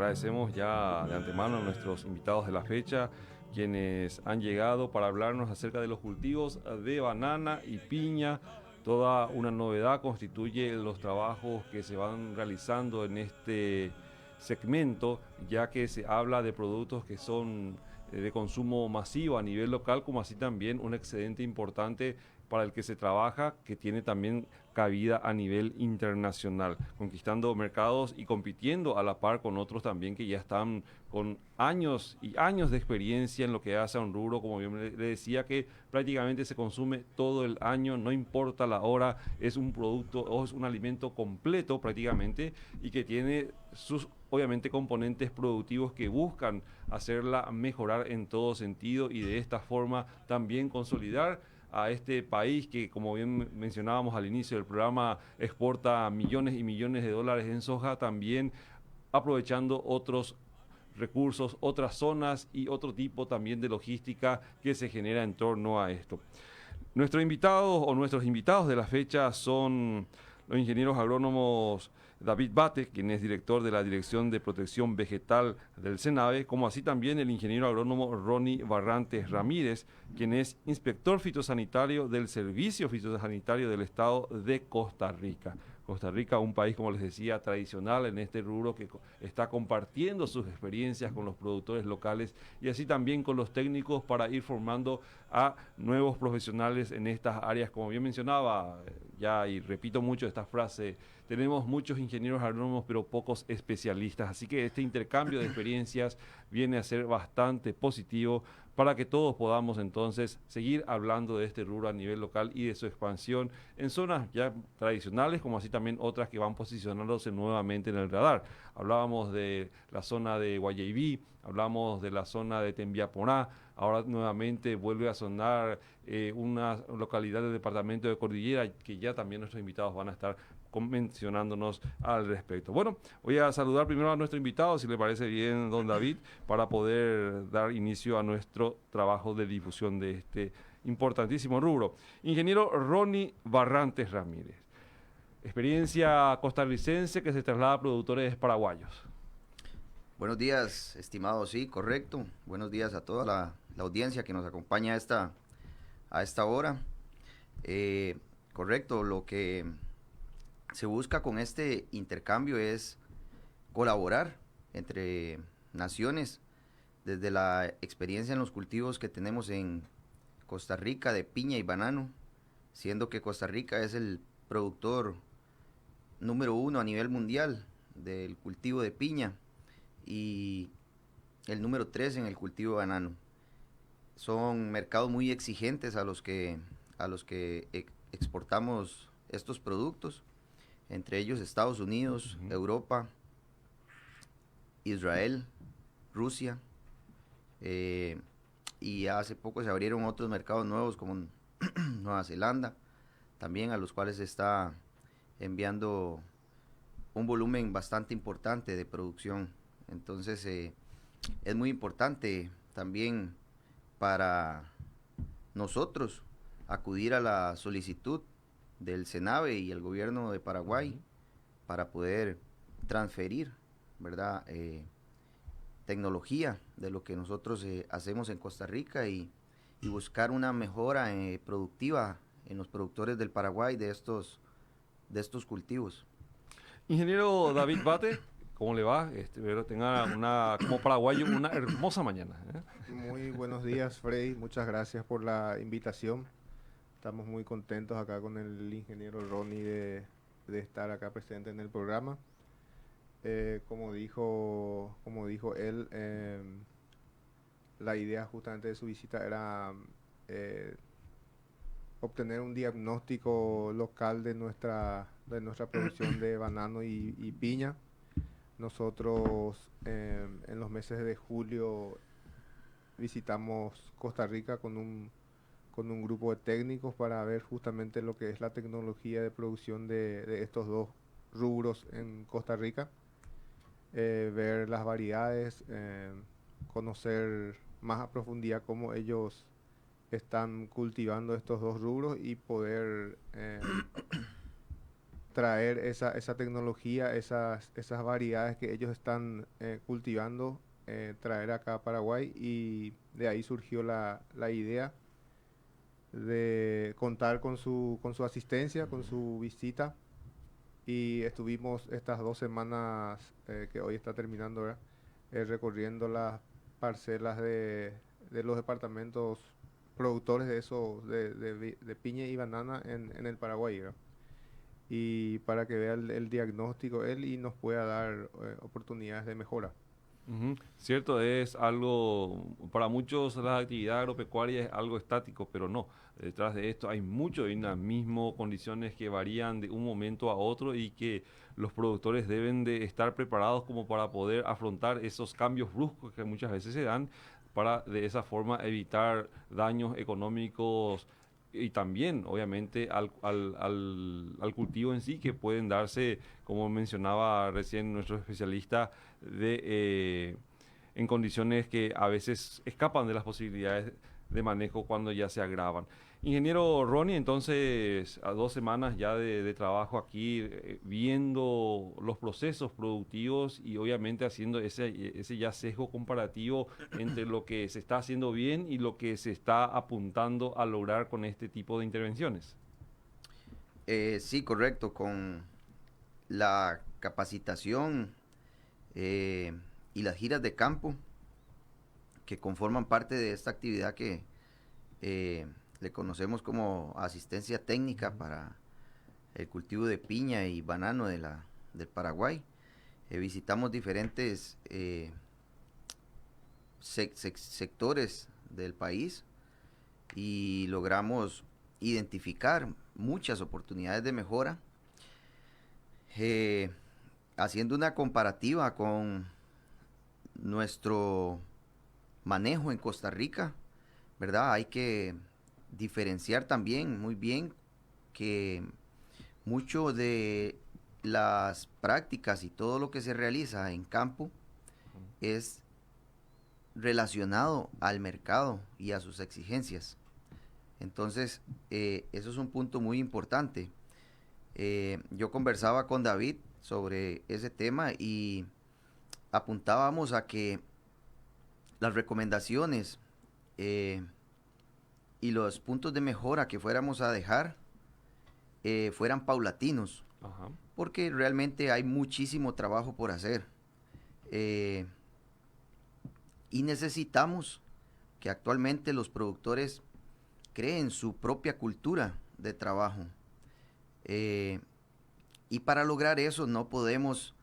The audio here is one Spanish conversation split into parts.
agradecemos ya de antemano a nuestros invitados de la fecha, quienes han llegado para hablarnos acerca de los cultivos de banana y piña. Toda una novedad constituye los trabajos que se van realizando en este segmento, ya que se habla de productos que son de consumo masivo a nivel local, como así también un excedente importante para el que se trabaja, que tiene también cabida a nivel internacional, conquistando mercados y compitiendo a la par con otros también que ya están con años y años de experiencia en lo que hace a un rubro, como yo le decía, que prácticamente se consume todo el año, no importa la hora, es un producto o es un alimento completo prácticamente y que tiene sus obviamente componentes productivos que buscan hacerla mejorar en todo sentido y de esta forma también consolidar a este país que, como bien mencionábamos al inicio del programa, exporta millones y millones de dólares en soja, también aprovechando otros recursos, otras zonas y otro tipo también de logística que se genera en torno a esto. Nuestros invitados de la fecha son los ingenieros agrónomos David Bate, quien es director de la Dirección de Protección Vegetal del SENAVE, como así también el ingeniero agrónomo Ronnie Barrantes Ramírez, quien es inspector fitosanitario del Servicio Fitosanitario del Estado de Costa Rica. Costa Rica, un país, como les decía, tradicional en este rubro que está compartiendo sus experiencias con los productores locales y así también con los técnicos para ir formando a nuevos profesionales en estas áreas. Como bien mencionaba, ya y repito mucho esta frase, tenemos muchos ingenieros agrónomos pero pocos especialistas, así que este intercambio de experiencias viene a ser bastante positivo para que todos podamos entonces seguir hablando de este rubro a nivel local y de su expansión en zonas ya tradicionales, como así también otras que van posicionándose nuevamente en el radar. Hablábamos de la zona de Guayaibí, hablamos de la zona de Tembiaporá, ahora nuevamente vuelve a sonar una localidad del departamento de Cordillera que ya también nuestros invitados van a estar mencionándonos al respecto. Bueno, voy a saludar primero a nuestro invitado, si le parece bien, don David, para poder dar inicio a nuestro trabajo de difusión de este importantísimo rubro. Ingeniero Ronnie Barrantes Ramírez, experiencia costarricense que se traslada a productores paraguayos. Buenos días, estimado, sí, correcto. Buenos días a toda la audiencia que nos acompaña a esta hora. Correcto, lo que se busca con este intercambio es colaborar entre naciones desde la experiencia en los cultivos que tenemos en Costa Rica de piña y banano, siendo que Costa Rica es el productor número uno a nivel mundial del cultivo de piña y el número 3 en el cultivo de banano. Son mercados muy exigentes a los que exportamos estos productos, entre ellos Estados Unidos, Europa, Israel, Rusia, eh, y hace poco se abrieron otros mercados nuevos como Nueva Zelanda, también a los cuales se está enviando un volumen bastante importante de producción. Entonces es muy importante también para nosotros acudir a la solicitud del SENAVE y el gobierno de Paraguay para poder transferir, ¿verdad? Tecnología de lo que nosotros hacemos en Costa Rica y buscar una mejora productiva en los productores del Paraguay de estos cultivos. Ingeniero David Bate, ¿cómo le va? Espero tenga una, como paraguayo, una hermosa mañana. Muy buenos días, Frey. Muchas gracias por la invitación. Estamos muy contentos acá con el ingeniero Ronnie de estar acá presente en el programa. Como dijo él, la idea justamente de su visita era eh, obtener un diagnóstico local de nuestra producción de banano y piña. Nosotros en los meses de julio visitamos Costa Rica con un grupo de técnicos para ver justamente lo que es la tecnología de producción de estos dos rubros en Costa Rica, ver las variedades, conocer más a profundidad cómo ellos están cultivando estos dos rubros y poder traer esa tecnología, esas variedades que ellos están cultivando, traer acá a Paraguay, y de ahí surgió la idea de contar con su asistencia, con su visita, y estuvimos estas 2 semanas que hoy está terminando, ¿verdad? Recorriendo las parcelas de los departamentos productores de eso, de piña y banana en el Paraguay, ¿verdad? Y para que vea el diagnóstico él y nos pueda dar oportunidades de mejora. Ujú. Cierto, es algo, para muchos la actividad agropecuaria es algo estático, pero no. Detrás de esto hay mucho dinamismo, condiciones que varían de un momento a otro y que los productores deben de estar preparados como para poder afrontar esos cambios bruscos que muchas veces se dan para de esa forma evitar daños económicos y también, obviamente, al cultivo en sí, que pueden darse, como mencionaba recién nuestro especialista, en condiciones que a veces escapan de las posibilidades de manejo cuando ya se agravan. Ingeniero Ronnie, entonces, a 2 semanas ya de trabajo aquí, viendo los procesos productivos y obviamente haciendo ese ya sesgo comparativo entre lo que se está haciendo bien y lo que se está apuntando a lograr con este tipo de intervenciones. Sí, correcto, con la capacitación y las giras de campo que conforman parte de esta actividad que le conocemos como asistencia técnica para el cultivo de piña y banano del Paraguay. Visitamos diferentes sectores del país y logramos identificar muchas oportunidades de mejora, eh, haciendo una comparativa con nuestro manejo en Costa Rica, ¿verdad? Hay que diferenciar también muy bien que mucho de las prácticas y todo lo que se realiza en campo es relacionado al mercado y a sus exigencias. Entonces, eso es un punto muy importante. Yo conversaba con David sobre ese tema y apuntábamos a que las recomendaciones y los puntos de mejora que fuéramos a dejar fueran paulatinos, Ajá. porque realmente hay muchísimo trabajo por hacer. Eh, y necesitamos que actualmente los productores creen su propia cultura de trabajo. Eh, y para lograr eso no podemos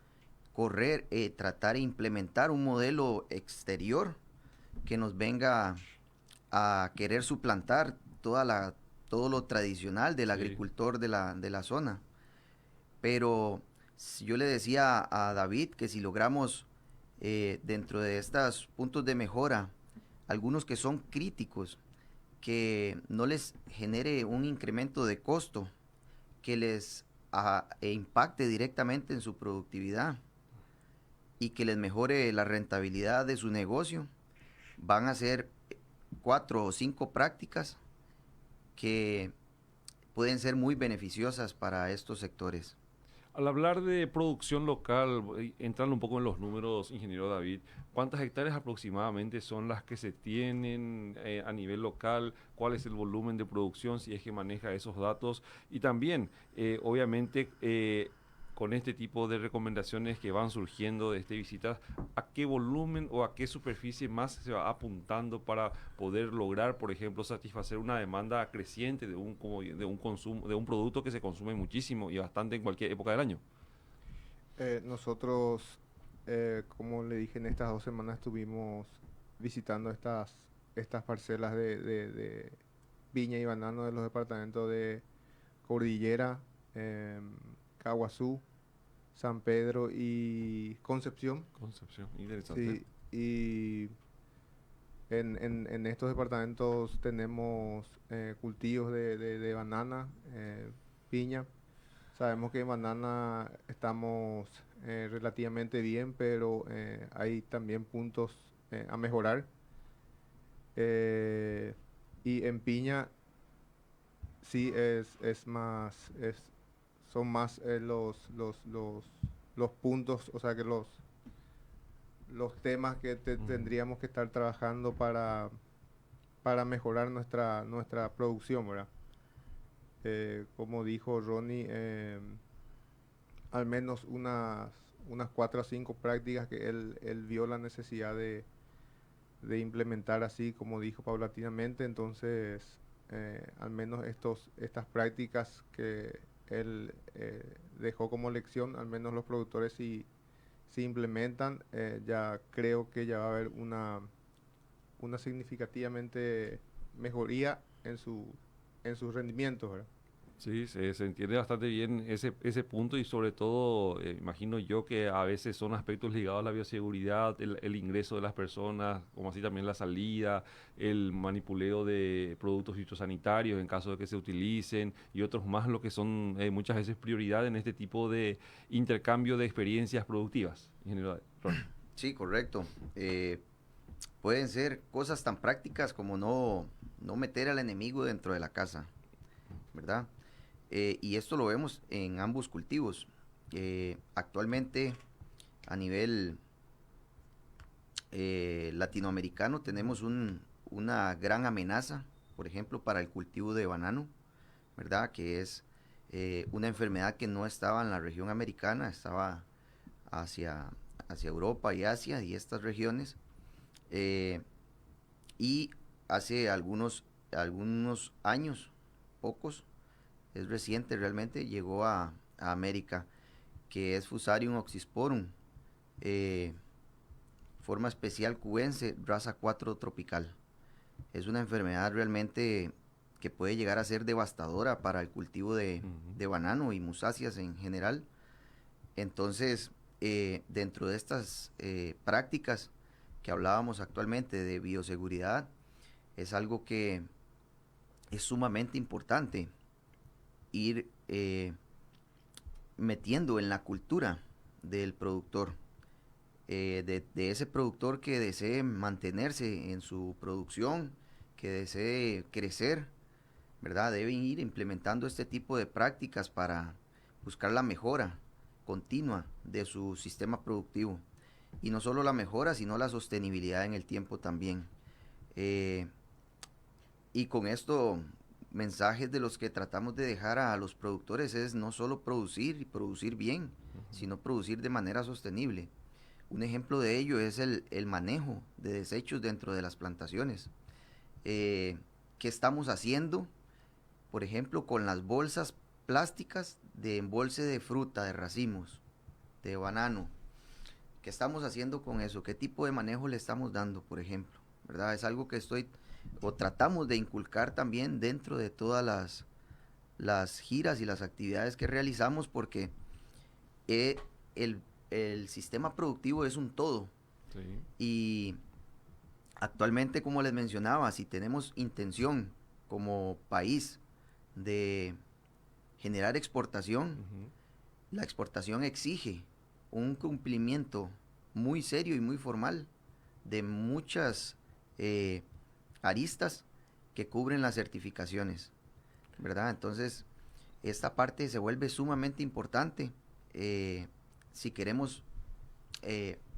correr, tratar de implementar un modelo exterior que nos venga a querer suplantar todo lo tradicional del Sí. agricultor de la zona. Pero yo le decía a David que si logramos dentro de estos puntos de mejora, algunos que son críticos, que no les genere un incremento de costo, que les impacte directamente en su productividad y que les mejore la rentabilidad de su negocio, van a ser 4 o 5 prácticas que pueden ser muy beneficiosas para estos sectores. Al hablar de producción local, entrando un poco en los números, ingeniero David, ¿cuántas hectáreas aproximadamente son las que se tienen a nivel local? ¿Cuál es el volumen de producción, si es que maneja esos datos? Y también, obviamente, con este tipo de recomendaciones que van surgiendo de este visitas, ¿a qué volumen o a qué superficie más se va apuntando para poder lograr, por ejemplo, satisfacer una demanda creciente de un consumo, de un producto que se consume muchísimo y bastante en cualquier época del año? Nosotros, como le dije, en estas 2 semanas estuvimos visitando estas parcelas de piña y banano de los departamentos de Cordillera, Caguazú, San Pedro y Concepción. Concepción, interesante. Sí, y en estos departamentos tenemos cultivos de banana, piña. Sabemos que en banana estamos relativamente bien, pero hay también puntos a mejorar. Y en piña sí es más, son más los puntos, o sea que los temas que tendríamos que estar trabajando para mejorar nuestra producción, ¿verdad? Como dijo Ronnie, al menos unas 4 o 5 prácticas que él vio la necesidad de implementar así, como dijo, paulatinamente. Entonces, al menos estas prácticas que él dejó como lección, al menos los productores si implementan, ya creo que ya va a haber una significativamente mejoría en sus rendimientos, ¿verdad? Sí, se entiende bastante bien ese punto y sobre todo, imagino yo que a veces son aspectos ligados a la bioseguridad, el ingreso de las personas, como así también la salida, el manipuleo de productos fitosanitarios en caso de que se utilicen y otros más, lo que son muchas veces prioridad en este tipo de intercambio de experiencias productivas. Ingeniero Ron. Sí, correcto. Pueden ser cosas tan prácticas como no meter al enemigo dentro de la casa, ¿verdad? Y esto lo vemos en ambos cultivos. Actualmente, a nivel latinoamericano, tenemos una gran amenaza, por ejemplo, para el cultivo de banano, ¿verdad? Que es una enfermedad que no estaba en la región americana, estaba hacia, hacia Europa y Asia y estas regiones. Eh, y hace algunos años, pocos, es reciente realmente, llegó a América, que es Fusarium oxysporum, eh, forma especial cubense, raza 4 tropical. Es una enfermedad realmente que puede llegar a ser devastadora para el cultivo de banano y musáceas en general. Entonces, dentro de estas prácticas que hablábamos actualmente de bioseguridad, es algo que es sumamente importante ir metiendo en la cultura del productor, de ese productor que desee mantenerse en su producción, que desee crecer, ¿verdad? Deben ir implementando este tipo de prácticas para buscar la mejora continua de su sistema productivo. Y no solo la mejora, sino la sostenibilidad en el tiempo también. Eh, y con esto, mensajes de los que tratamos de dejar a los productores es no solo producir y producir bien, sino producir de manera sostenible. Un ejemplo de ello es el manejo de desechos dentro de las plantaciones. ¿Qué estamos haciendo? Por ejemplo, con las bolsas plásticas de embolse de fruta, de racimos, de banano. ¿Qué estamos haciendo con eso? ¿Qué tipo de manejo le estamos dando, por ejemplo? ¿Verdad? Es algo que tratamos de inculcar también dentro de todas las giras y las actividades que realizamos, porque eh, el sistema productivo es un todo. Sí. Y actualmente, como les mencionaba, si tenemos intención como país de generar exportación, la exportación exige un cumplimiento muy serio y muy formal de muchas aristas que cubren las certificaciones, ¿verdad? Entonces, esta parte se vuelve sumamente importante si queremos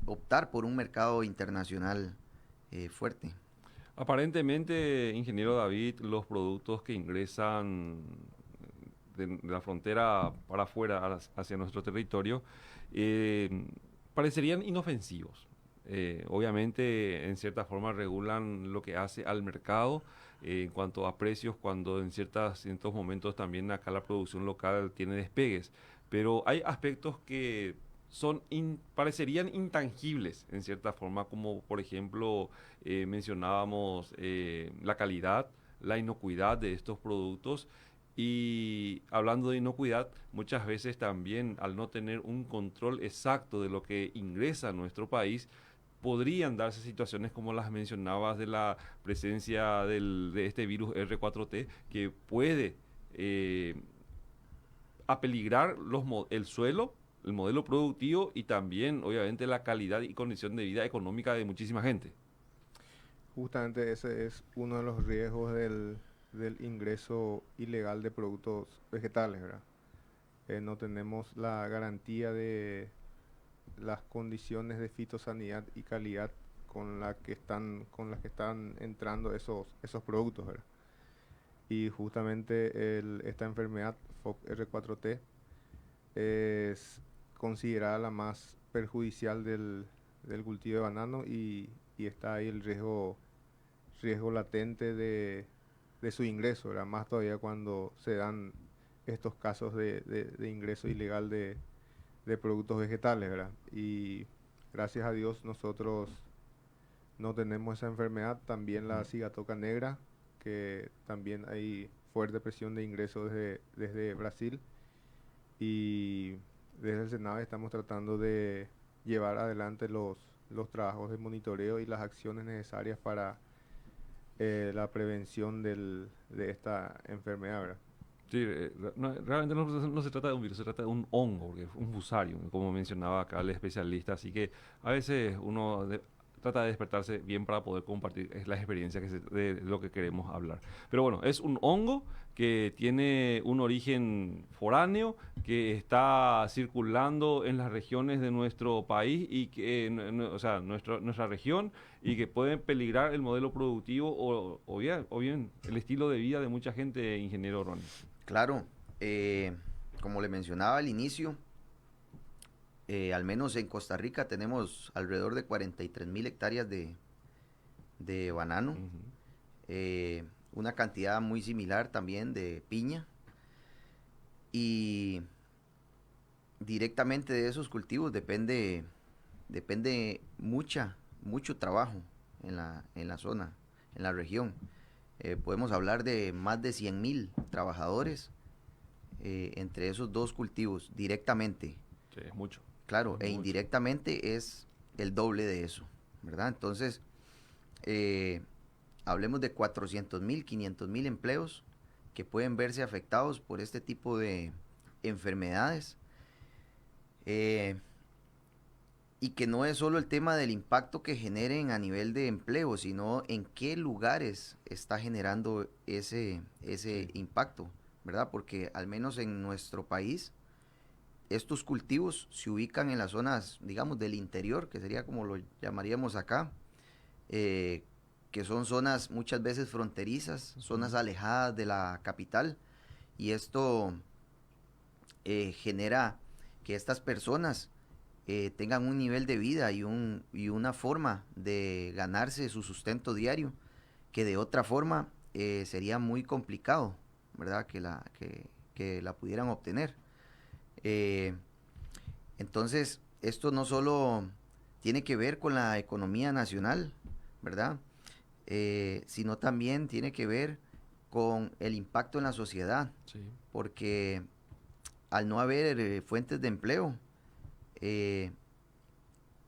optar por un mercado internacional fuerte. Aparentemente, ingeniero David, los productos que ingresan de la frontera para afuera hacia nuestro territorio eh, parecerían inofensivos. Obviamente, en cierta forma regulan lo que hace al mercado en cuanto a precios, cuando en ciertos momentos también acá la producción local tiene despegues. Pero hay aspectos que parecerían intangibles en cierta forma, como por ejemplo mencionábamos la calidad, la inocuidad de estos productos. Y hablando de inocuidad, muchas veces también al no tener un control exacto de lo que ingresa a nuestro país, podrían darse situaciones como las mencionabas de la presencia de este virus R4T que puede apeligrar el suelo, el modelo productivo y también obviamente la calidad y condición de vida económica de muchísima gente. Justamente ese es uno de los riesgos del ingreso ilegal de productos vegetales, ¿verdad? no tenemos la garantía de las condiciones de fitosanidad y calidad con las que están entrando esos productos, ¿verdad? Y justamente esta enfermedad FOXR4T es considerada la más perjudicial del cultivo de banano y está ahí el riesgo latente de su ingreso, ¿verdad? Más todavía cuando se dan estos casos de ingreso ilegal de productos vegetales, ¿verdad? Y gracias a Dios nosotros no tenemos esa enfermedad. También la cigatoca negra, que también hay fuerte presión de ingresos desde Brasil. Y desde el Senado estamos tratando de llevar adelante los trabajos de monitoreo y las acciones necesarias para la prevención de esta enfermedad, ¿verdad? Sí, realmente no se trata de un virus, se trata de un hongo, porque es un fusarium, como mencionaba acá el especialista, así que a veces trata de despertarse bien para poder compartir la experiencia de lo que queremos hablar. Pero bueno, es un hongo que tiene un origen foráneo, que está circulando en las regiones de nuestro país y que, o sea, nuestra región, y que puede peligrar el modelo productivo o bien el estilo de vida de mucha gente, ingeniero Ronnie. Claro, como le mencionaba al inicio, al menos en Costa Rica tenemos alrededor de 43.000 hectáreas de banano, una cantidad muy similar también de piña, y directamente de esos cultivos depende mucho trabajo en la zona, en la región. Podemos hablar de más de 100.000 trabajadores entre esos dos cultivos directamente. Sí, es mucho. Claro, Es e mucho. indirectamente es el doble de eso, ¿verdad? Entonces, hablemos de 400.000, 500.000 empleos que pueden verse afectados por este tipo de enfermedades. Y que no es solo el tema del impacto que generen a nivel de empleo, sino en qué lugares está generando ese Sí. impacto, ¿verdad? Porque al menos en nuestro país, estos cultivos se ubican en las zonas, digamos, del interior, que sería como lo llamaríamos acá, eh, que son zonas muchas veces fronterizas, zonas alejadas de la capital, y esto genera que estas personas tengan un nivel de vida y una forma de ganarse su sustento diario que de otra forma sería muy complicado, ¿verdad? Que la pudieran obtener. Eh, entonces, esto no solo tiene que ver con la economía nacional, ¿verdad? Sino también tiene que ver con el impacto en la sociedad, Sí. porque al no haber fuentes de empleo, eh,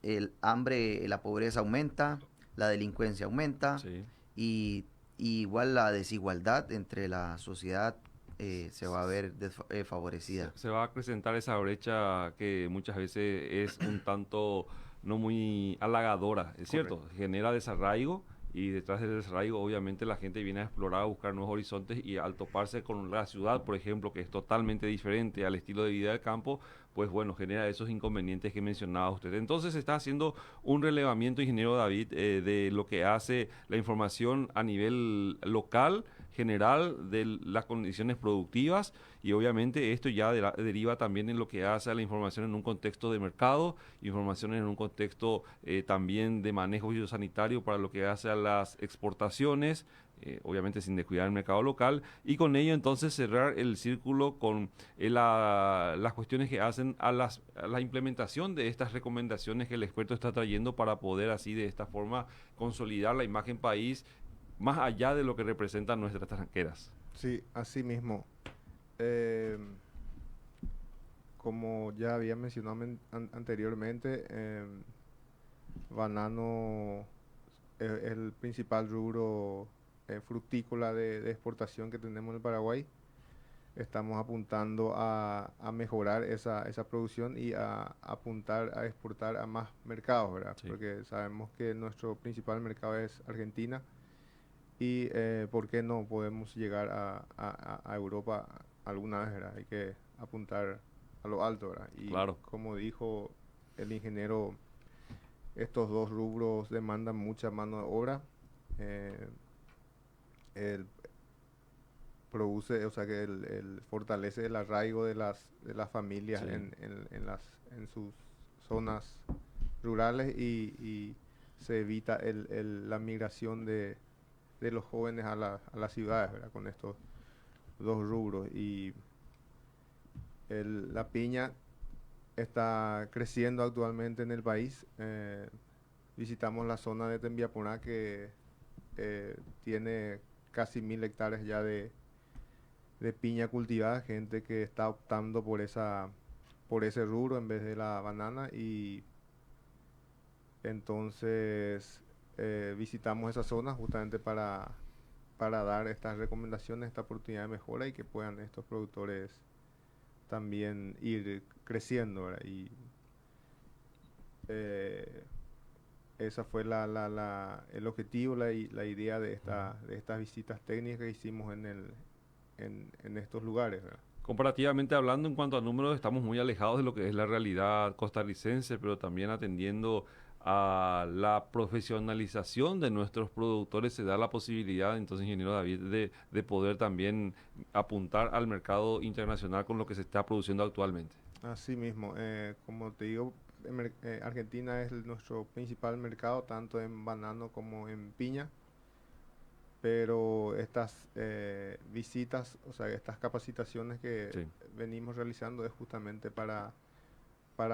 el hambre, la pobreza aumenta, la delincuencia aumenta Sí. y igual la desigualdad entre la sociedad se va a ver favorecida. Se va a acrecentar esa brecha que muchas veces es un tanto no muy halagadora, es cierto, Correcto. genera desarraigo y detrás del desarraigo obviamente la gente viene a explorar, a buscar nuevos horizontes y al toparse con la ciudad, por ejemplo, que es totalmente diferente al estilo de vida del campo, pues bueno, genera esos inconvenientes que mencionaba usted. Entonces se está haciendo un relevamiento, ingeniero David, de lo que hace la información a nivel local, general, de las condiciones productivas y obviamente esto ya deriva también en lo que hace a la información en un contexto de mercado, información en un contexto también de manejo biosanitario para lo que hace a las exportaciones, obviamente sin descuidar el mercado local, y con ello entonces cerrar el círculo con las cuestiones que hacen a la implementación de estas recomendaciones que el experto está trayendo para poder así de esta forma consolidar la imagen país más allá de lo que representan nuestras tranqueras. Sí, así mismo. Em, Como ya había mencionado anteriormente, banano es el principal rubro fructícola de exportación que tenemos en el Paraguay. Estamos apuntando a mejorar esa producción y a apuntar a exportar a más mercados, ¿verdad? Sí. Porque sabemos que nuestro principal mercado es Argentina y ¿por qué no podemos llegar a Europa alguna vez, ¿verdad? Hay que apuntar a lo alto, ¿verdad? Y Claro. como dijo el ingeniero, estos dos rubros demandan mucha mano de obra. eh, el produce, o sea que el fortalece el arraigo de las familias Sí. en sus zonas rurales y se evita la migración de los jóvenes a las ciudades, ¿verdad? Con estos dos rubros. Y la piña está creciendo actualmente en el país. Visitamos la zona de Tembiapuná que tiene casi 1000 hectáreas ya de piña cultivada, gente que está optando por ese rubro en vez de la banana. Y entonces visitamos esa zona justamente para dar estas recomendaciones, esta oportunidad de mejora y que puedan estos productores también ir creciendo, ¿verdad? Y esa fue el objetivo, la idea de estas visitas técnicas que hicimos en estos lugares, ¿verdad? Comparativamente hablando, en cuanto a números, estamos muy alejados de lo que es la realidad costarricense, pero también atendiendo a la profesionalización de nuestros productores, se da la posibilidad, entonces, ingeniero David, de poder también apuntar al mercado internacional con lo que se está produciendo actualmente. Así mismo, como te digo, Argentina es nuestro principal mercado, tanto en banano como en piña, pero estas visitas, o sea, estas capacitaciones que Sí. venimos realizando es justamente para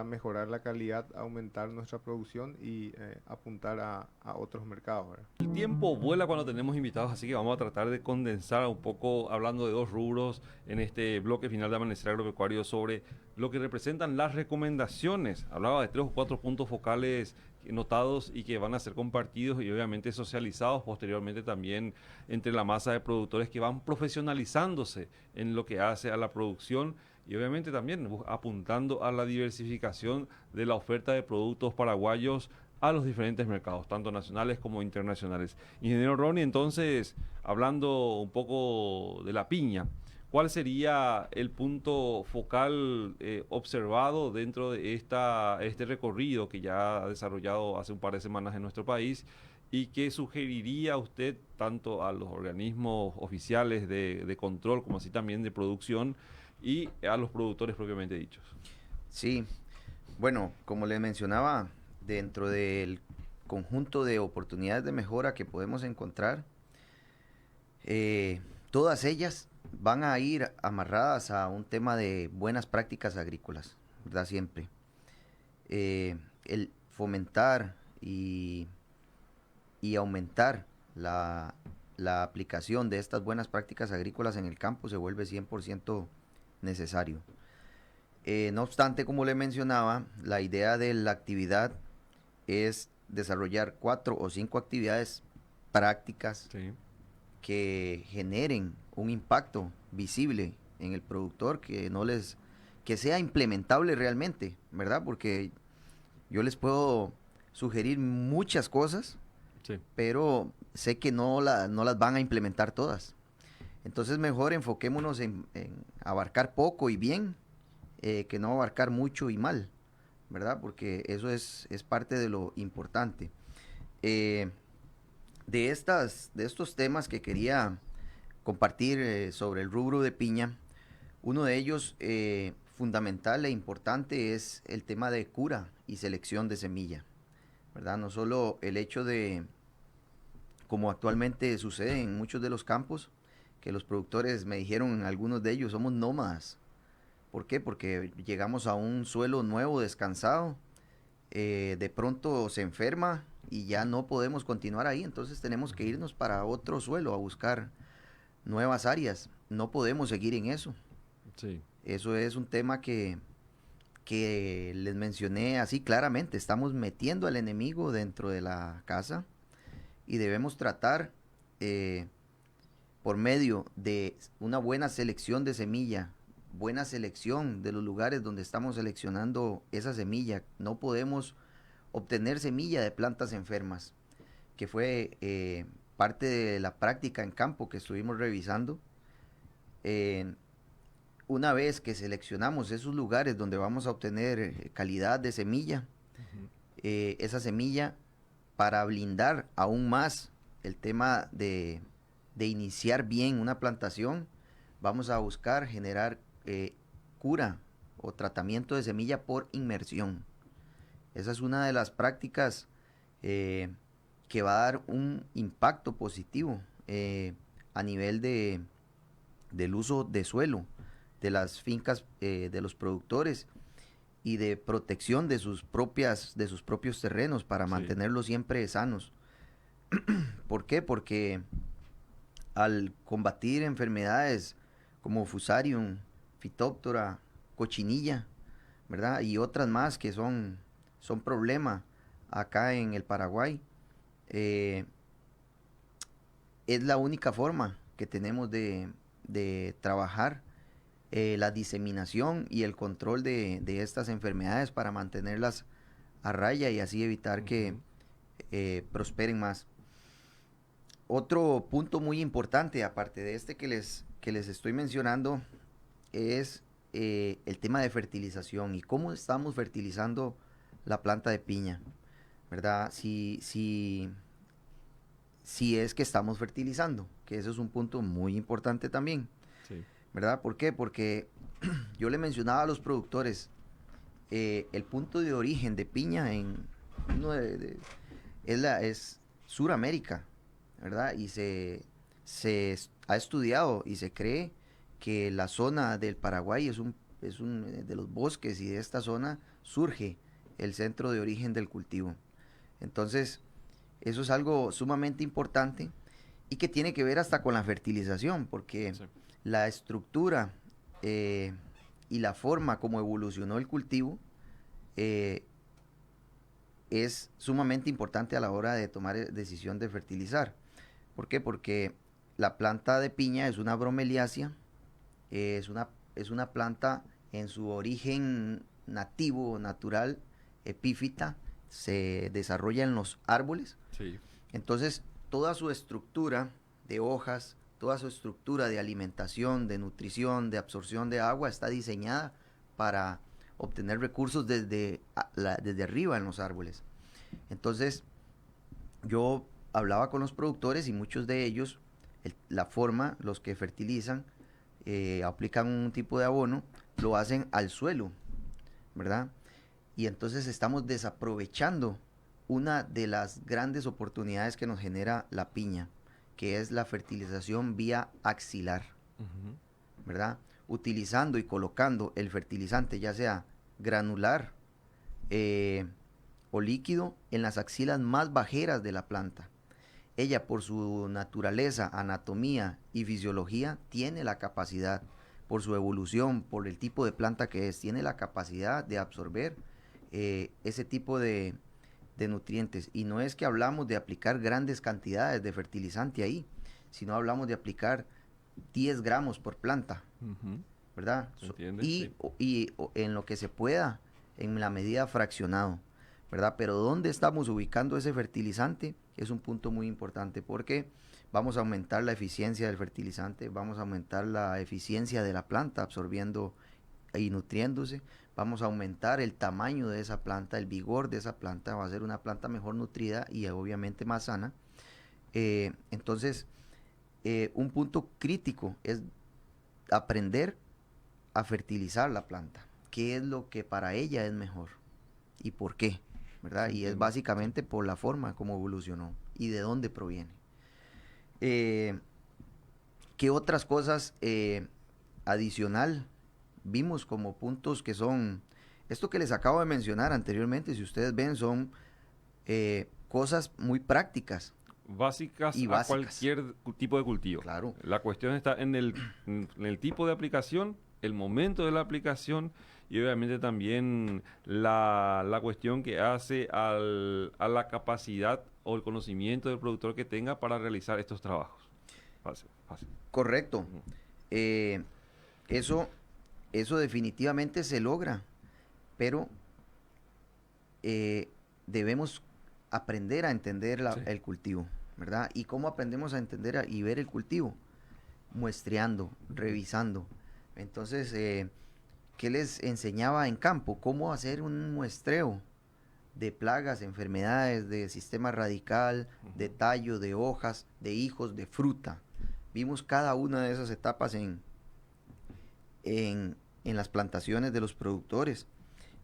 mejorar la calidad, aumentar nuestra producción y apuntar a otros mercados, ¿verdad? El tiempo vuela cuando tenemos invitados, así que vamos a tratar de condensar un poco, hablando de dos rubros en este bloque final de Amanecer Agropecuario, sobre lo que representan las recomendaciones. Hablaba de 3 o 4 puntos focales notados y que van a ser compartidos y obviamente socializados posteriormente también entre la masa de productores que van profesionalizándose en lo que hace a la producción y obviamente también apuntando a la diversificación de la oferta de productos paraguayos a los diferentes mercados, tanto nacionales como internacionales. Ingeniero Ronnie, entonces, hablando un poco de la piña, ¿cuál sería el punto focal observado dentro de este recorrido que ya ha desarrollado hace un par de semanas en nuestro país y que sugeriría usted tanto a los organismos oficiales de control como así también de producción y a los productores propiamente dichos? Sí, bueno, como les mencionaba, dentro del conjunto de oportunidades de mejora que podemos encontrar, eh, todas ellas van a ir amarradas a un tema de buenas prácticas agrícolas, ¿verdad? Siempre. El fomentar y aumentar la aplicación de estas buenas prácticas agrícolas en el campo se vuelve 100% necesario. No obstante, como le mencionaba, la idea de la actividad es desarrollar 4 o 5 actividades prácticas Sí. que generen un impacto visible en el productor, que sea implementable realmente, ¿verdad? Porque yo les puedo sugerir muchas cosas, Sí. pero sé que no las van a implementar todas. Entonces mejor enfoquémonos en abarcar poco y bien, que no abarcar mucho y mal, ¿verdad? Porque eso es parte de lo importante. Eh, de estos temas que quería compartir sobre el rubro de piña, uno de ellos fundamental e importante es el tema de cura y selección de semilla, ¿verdad? No solo el hecho de, como actualmente sucede en muchos de los campos, que los productores me dijeron en algunos de ellos, somos nómadas. ¿Por qué? Porque llegamos a un suelo nuevo, descansado, de pronto se enferma y ya no podemos continuar ahí, entonces tenemos que irnos para otro suelo a buscar nuevas áreas. No podemos seguir en eso. Sí. Eso es un tema que les mencioné así claramente. Estamos metiendo al enemigo dentro de la casa y debemos tratar por medio de una buena selección de semilla, buena selección de los lugares donde estamos seleccionando esa semilla. No podemos obtener semilla de plantas enfermas, que fue parte de la práctica en campo que estuvimos revisando. Eh, una vez que seleccionamos esos lugares donde vamos a obtener calidad de semilla, esa semilla, para blindar aún más el tema de iniciar bien una plantación, vamos a buscar generar cura o tratamiento de semilla por inmersión. Esa es una de las prácticas que va a dar un impacto positivo a nivel del uso de suelo de las fincas de los productores y de protección de sus propios terrenos para mantenerlos siempre sanos. ¿Por qué? Porque al combatir enfermedades como Fusarium, Phytophthora, cochinilla, ¿verdad? Y otras más que son problema acá en el Paraguay, es la única forma que tenemos de trabajar la diseminación y el control de estas enfermedades para mantenerlas a raya y así evitar que prosperen más. Otro punto muy importante, aparte de este que les estoy mencionando, es el tema de fertilización y cómo estamos fertilizando la planta de piña, ¿verdad? Si es que estamos fertilizando, que eso es un punto muy importante también, ¿verdad? ¿Por qué? Porque yo le mencionaba a los productores, el punto de origen de piña es Suramérica, ¿verdad? Y se ha estudiado y se cree que la zona del Paraguay es un de los bosques, y de esta zona surge el centro de origen del cultivo. Entonces, eso es algo sumamente importante y que tiene que ver hasta con la fertilización, porque la estructura y la forma como evolucionó el cultivo es sumamente importante a la hora de tomar decisión de fertilizar. ¿Por qué? Porque la planta de piña es una bromeliácea, es una planta en su origen nativo, natural, epífita, se desarrolla en los árboles. Sí. Entonces, toda su estructura de hojas, toda su estructura de alimentación, de nutrición, de absorción de agua está diseñada para obtener recursos desde arriba en los árboles. Entonces, yo hablaba con los productores y muchos de ellos, los que fertilizan, aplican un tipo de abono, lo hacen al suelo, ¿verdad? Y entonces estamos desaprovechando una de las grandes oportunidades que nos genera la piña, que es la fertilización vía axilar, ¿verdad? Utilizando y colocando el fertilizante, ya sea granular o líquido, en las axilas más bajeras de la planta. Ella, por su naturaleza, anatomía y fisiología, tiene la capacidad, por su evolución, por el tipo de planta que es, tiene la capacidad de absorber ese tipo de nutrientes. Y no es que hablamos de aplicar grandes cantidades de fertilizante ahí, sino hablamos de aplicar 10 gramos por planta, ¿verdad? Y en lo que se pueda, en la medida fraccionado, ¿verdad? Pero ¿dónde estamos ubicando ese fertilizante? Es un punto muy importante, porque vamos a aumentar la eficiencia del fertilizante, vamos a aumentar la eficiencia de la planta absorbiendo y nutriéndose, vamos a aumentar el tamaño de esa planta, el vigor de esa planta, va a ser una planta mejor nutrida y obviamente más sana. Entonces, un punto crítico es aprender a fertilizar la planta. ¿Qué es lo que para ella es mejor? ¿Y por qué? ¿Verdad? Y es básicamente por la forma como evolucionó y de dónde proviene. ¿Qué otras cosas adicional vimos como puntos que son, esto que les acabo de mencionar anteriormente, si ustedes ven, son cosas muy prácticas. Básicas y a cualquier tipo de cultivo. Claro. La cuestión está en el tipo de aplicación, el momento de la aplicación y obviamente también la cuestión que hace a la capacidad o el conocimiento del productor que tenga para realizar estos trabajos. Fácil. Correcto. Eso definitivamente se logra, pero debemos aprender a entender el cultivo, ¿verdad? ¿Y cómo aprendemos a entender y ver el cultivo? Muestreando, revisando, Entonces, ¿qué les enseñaba en campo? Cómo hacer un muestreo de plagas, enfermedades, de sistema radical, de tallo, de hojas, de hijos, de fruta. Vimos cada una de esas etapas en las plantaciones de los productores,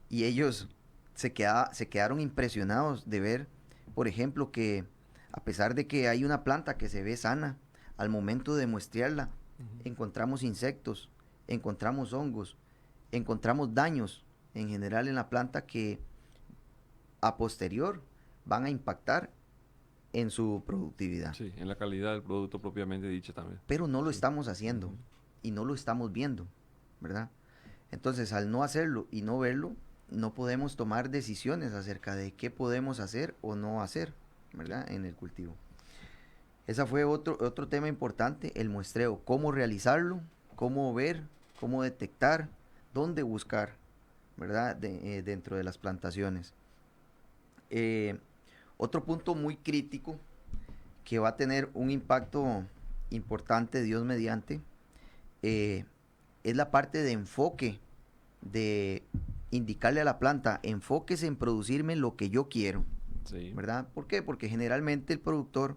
y ellos se quedaron impresionados de ver, por ejemplo, que a pesar de que hay una planta que se ve sana, al momento de muestrearla, encontramos insectos, encontramos hongos, encontramos daños en general en la planta que a posterior van a impactar en su productividad. Sí, en la calidad del producto propiamente dicho también. Pero no lo estamos haciendo y no lo estamos viendo, ¿verdad? Entonces, al no hacerlo y no verlo, no podemos tomar decisiones acerca de qué podemos hacer o no hacer, ¿verdad? En el cultivo. Ese fue otro tema importante, el muestreo. Cómo realizarlo, cómo ver, cómo detectar, dónde buscar, ¿verdad? Dentro de las plantaciones. Otro punto muy crítico que va a tener un impacto importante, Dios mediante, es la parte de enfoque, de indicarle a la planta, enfóquese en producirme lo que yo quiero, Sí. ¿verdad? ¿Por qué? Porque generalmente el productor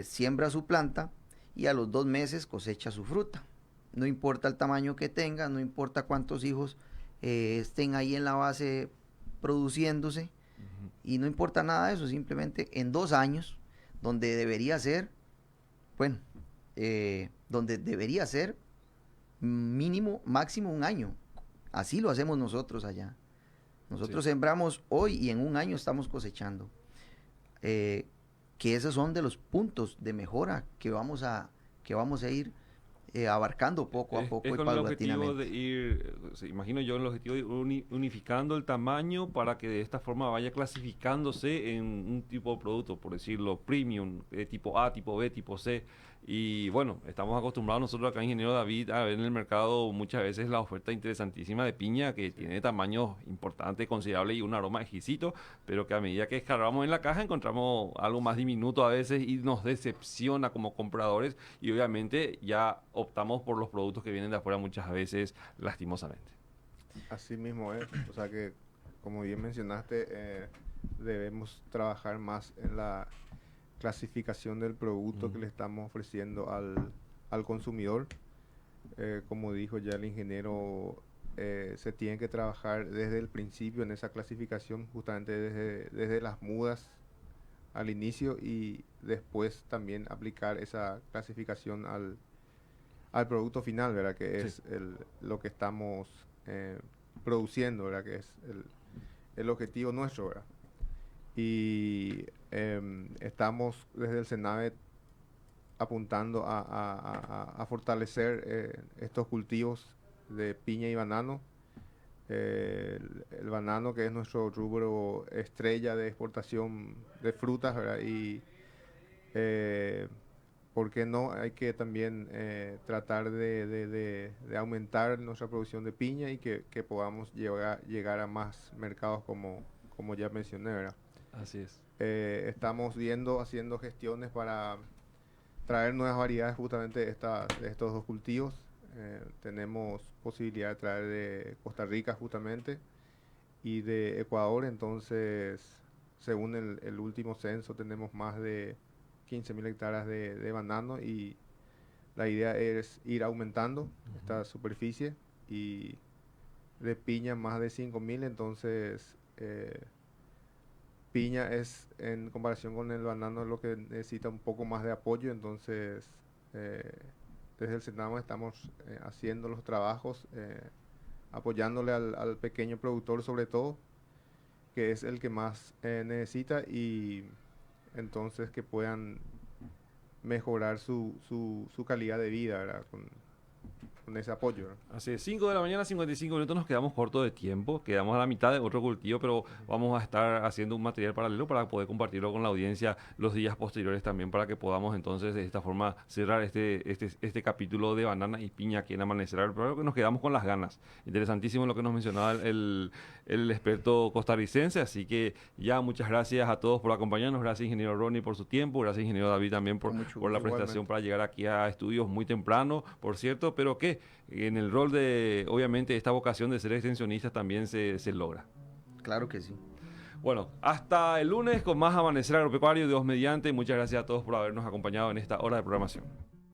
siembra su planta y a los 2 meses cosecha su fruta. No importa el tamaño que tenga, no importa cuántos hijos estén ahí en la base produciéndose, y no importa nada de eso, simplemente en 2 años, donde debería ser, bueno, donde debería ser mínimo, máximo 1 año. Así lo hacemos nosotros allá. Nosotros sembramos hoy y en 1 año estamos cosechando. Que esos son de los puntos de mejora que vamos a ir abarcando poco a poco Es y con el objetivo paulatinamente. de ir, imagino yo, el objetivo de ir unificando el tamaño para que de esta forma vaya clasificándose en un tipo de producto, por decirlo, premium, tipo A, tipo B, tipo C. Y bueno, estamos acostumbrados nosotros acá, ingeniero David, a ver en el mercado muchas veces la oferta interesantísima de piña que tiene tamaños importantes, considerables y un aroma exquisito, pero que a medida que escarbamos en la caja encontramos algo más diminuto a veces y nos decepciona como compradores, y obviamente ya optamos por los productos que vienen de afuera muchas veces, lastimosamente. Así mismo es. O sea que, como bien mencionaste, debemos trabajar más en la clasificación del producto que le estamos ofreciendo al consumidor. Como dijo ya el ingeniero, se tiene que trabajar desde el principio en esa clasificación, justamente desde las mudas al inicio, y después también aplicar esa clasificación al producto final, ¿verdad? Que es lo que estamos produciendo, ¿verdad? Que es el objetivo nuestro, ¿verdad? Y estamos desde el Senave apuntando a fortalecer estos cultivos de piña y banano. El banano, que es nuestro rubro estrella de exportación de frutas, ¿verdad? Y ¿por qué no? Hay que también tratar de aumentar nuestra producción de piña y que podamos llegar a más mercados como ya mencioné, ¿verdad? Así es. Estamos haciendo gestiones para traer nuevas variedades justamente de estos 2 cultivos. Tenemos posibilidad de traer de Costa Rica justamente y de Ecuador. Entonces, según el último censo, tenemos más de 15.000 hectáreas de banano, y la idea es ir aumentando esta superficie, y de piña más de 5.000. Entonces, piña es, en comparación con el banano, lo que necesita un poco más de apoyo. Entonces, desde el Senamo estamos haciendo los trabajos, apoyándole al pequeño productor sobre todo, que es el que más necesita, y entonces que puedan mejorar su calidad de vida, ¿verdad? Con ese apoyo, ¿verdad? Así es, 5 de la mañana, 55 minutos, nos quedamos cortos de tiempo, quedamos a la mitad de otro cultivo, pero vamos a estar haciendo un material paralelo para poder compartirlo con la audiencia los días posteriores también, para que podamos entonces de esta forma cerrar este capítulo de banana y piña aquí en Amanecer. Pero que nos quedamos con las ganas. Interesantísimo lo que nos mencionaba el experto costarricense, así que ya muchas gracias a todos por acompañarnos, gracias ingeniero Ronnie por su tiempo, gracias ingeniero David también por la presentación para llegar aquí a estudios muy temprano, por cierto, pero que en el rol de, obviamente, esta vocación de ser extensionistas también se logra. Claro que sí. Bueno, hasta el lunes con más Amanecer Agropecuario, Dios mediante. Muchas gracias a todos por habernos acompañado en esta hora de programación.